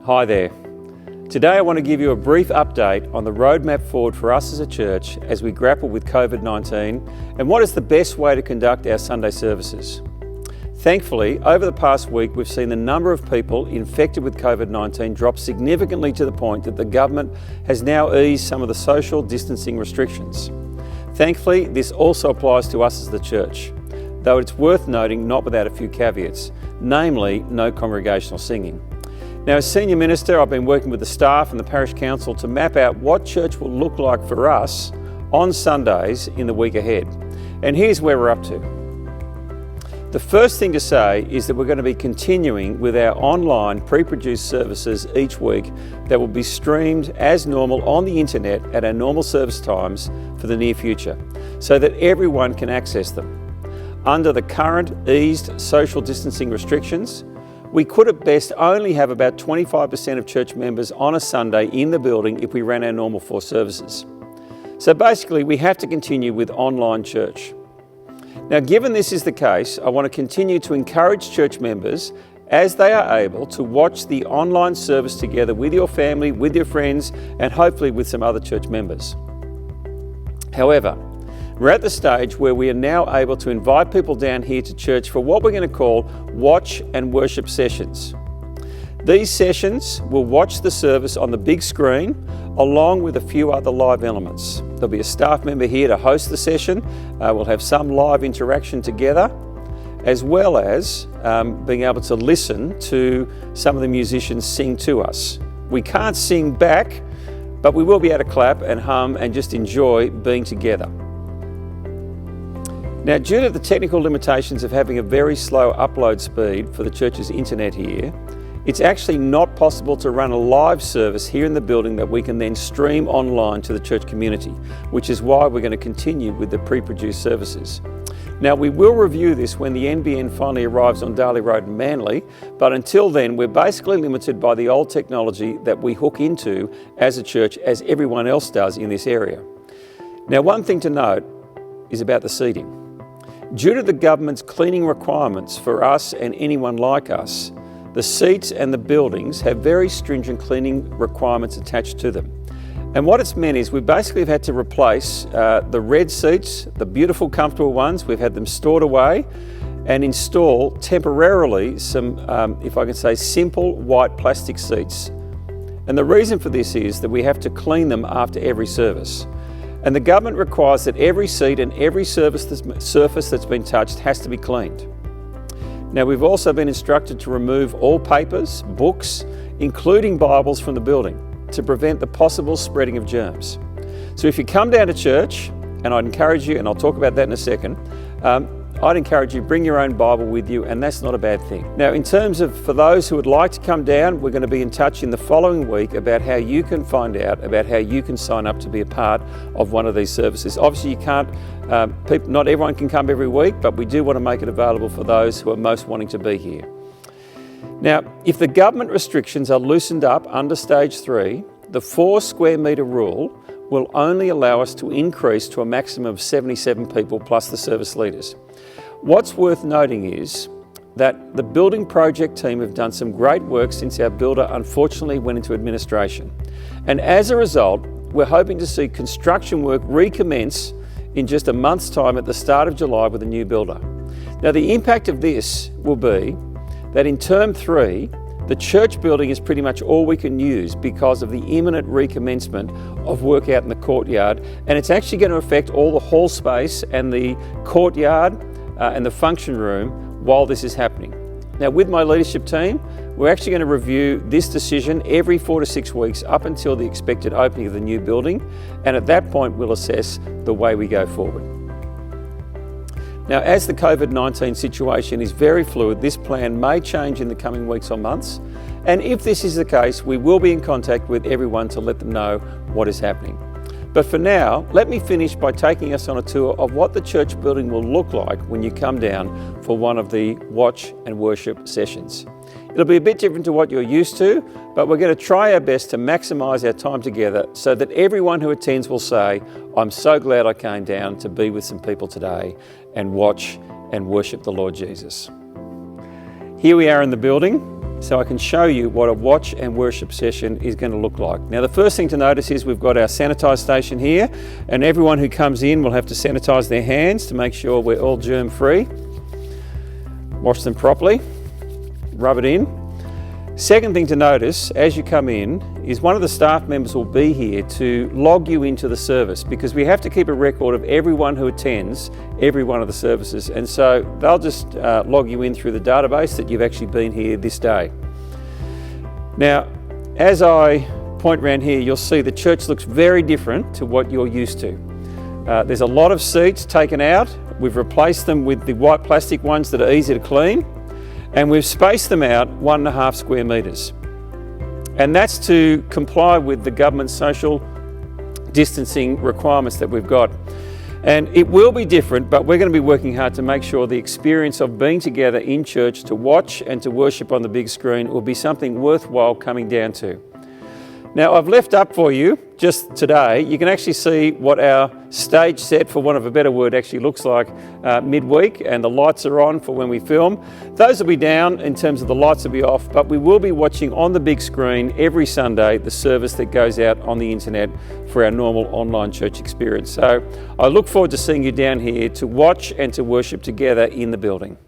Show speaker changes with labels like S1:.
S1: Hi there. Today I want to give you a brief update on the roadmap forward for us as a church as we grapple with COVID-19 and what is the best way to conduct our Sunday services. Thankfully, over the past week we've seen the number of people infected with COVID-19 drop significantly to the point that the government has now eased some of the social distancing restrictions. Thankfully, this also applies to us as the church, though it's worth noting not without a few caveats, namely no congregational singing. Now, as Senior Minister, I've been working with the staff and the Parish Council to map out what church will look like for us on Sundays in the week ahead. And here's where we're up to. The first thing to say is that we're going to be continuing with our online pre-produced services each week that will be streamed as normal on the internet at our normal service times for the near future, so that everyone can access them. Under the current eased social distancing restrictions, we could at best only have about 25% of church members on a Sunday in the building if we ran our normal 4 services. So basically, we have to continue with online church. Now, given this is the case, I want to continue to encourage church members as they are able to watch the online service together with your family, with your friends, and hopefully with some other church members. However, we're at the stage where we are now able to invite people down here to church for what we're going to call watch and worship sessions. These sessions will watch the service on the big screen along with a few other live elements. There'll be a staff member here to host the session. We'll have some live interaction together, as well as being able to listen to some of the musicians sing to us. We can't sing back, but we will be able to clap and hum and just enjoy being together. Now, due to the technical limitations of having a very slow upload speed for the church's internet here, it's actually not possible to run a live service here in the building that we can then stream online to the church community, which is why we're going to continue with the pre-produced services. Now, we will review this when the NBN finally arrives on Darley Road in Manly, but until then, we're basically limited by the old technology that we hook into as a church, as everyone else does in this area. Now, one thing to note is about the seating. Due to the government's cleaning requirements for us and anyone like us, the seats and the buildings have very stringent cleaning requirements attached to them. And what it's meant is we basically have had to replace the red seats, the beautiful, comfortable ones. We've had them stored away and install temporarily some, if I can say, simple white plastic seats. And the reason for this is that we have to clean them after every service. And the government requires that every seat and every surface that's been touched has to be cleaned. Now, we've also been instructed to remove all papers, books, including Bibles from the building to prevent the possible spreading of germs. So if you come down to church, and I'd encourage you, and I'll talk about that in a second, I'd encourage you bring your own Bible with you, and that's not a bad thing. Now, in terms of for those who would like to come down, we're going to be in touch in the following week about how you can find out about how you can sign up to be a part of one of these services. Obviously, you can't, not everyone can come every week, but we do want to make it available for those who are most wanting to be here. Now, if the government restrictions are loosened up under stage 3, the 4 square metre rule will only allow us to increase to a maximum of 77 people plus the service leaders. What's worth noting is that the building project team have done some great work since our builder unfortunately went into administration. And as a result, we're hoping to see construction work recommence in just a month's time at the start of July with a new builder. Now, the impact of this will be that in term 3, the church building is pretty much all we can use because of the imminent recommencement of work out in the courtyard, and it's actually going to affect all the hall space and the courtyard and the function room while this is happening. Now, with my leadership team, we're actually going to review this decision every 4 to 6 weeks up until the expected opening of the new building, and at that point we'll assess the way we go forward. Now, as the COVID-19 situation is very fluid, this plan may change in the coming weeks or months, and if this is the case, we will be in contact with everyone to let them know what is happening. But for now, let me finish by taking us on a tour of what the church building will look like when you come down for one of the watch and worship sessions. It'll be a bit different to what you're used to, but we're going to try our best to maximise our time together so that everyone who attends will say, I'm so glad I came down to be with some people today and watch and worship the Lord Jesus. Here we are in the building. so I can show you what a watch and worship session is going to look like. Now, the first thing to notice is we've got our sanitise station here, and everyone who comes in will have to sanitise their hands to make sure we're all germ free. Wash them properly, rub it in. Second thing to notice as you come in is one of the staff members will be here to log you into the service, because we have to keep a record of everyone who attends every one of the services, and so they'll just log you in through the database that you've actually been here this day. Now, as I point around here, you'll see the church looks very different to what you're used to. There's a lot of seats taken out. We've replaced them with the white plastic ones that are easy to clean. And we've spaced them out 1.5 square metres. And that's to comply with the government's social distancing requirements that we've got. And it will be different, but we're going to be working hard to make sure the experience of being together in church to watch and to worship on the big screen will be something worthwhile coming down to. Now, I've left up for you just today, you can actually see what our stage set, for want of a better word, actually looks like midweek, and the lights are on for when we film. Those will be down in terms of the lights will be off, but we will be watching on the big screen every Sunday the service that goes out on the internet for our normal online church experience. So I look forward to seeing you down here to watch and to worship together in the building.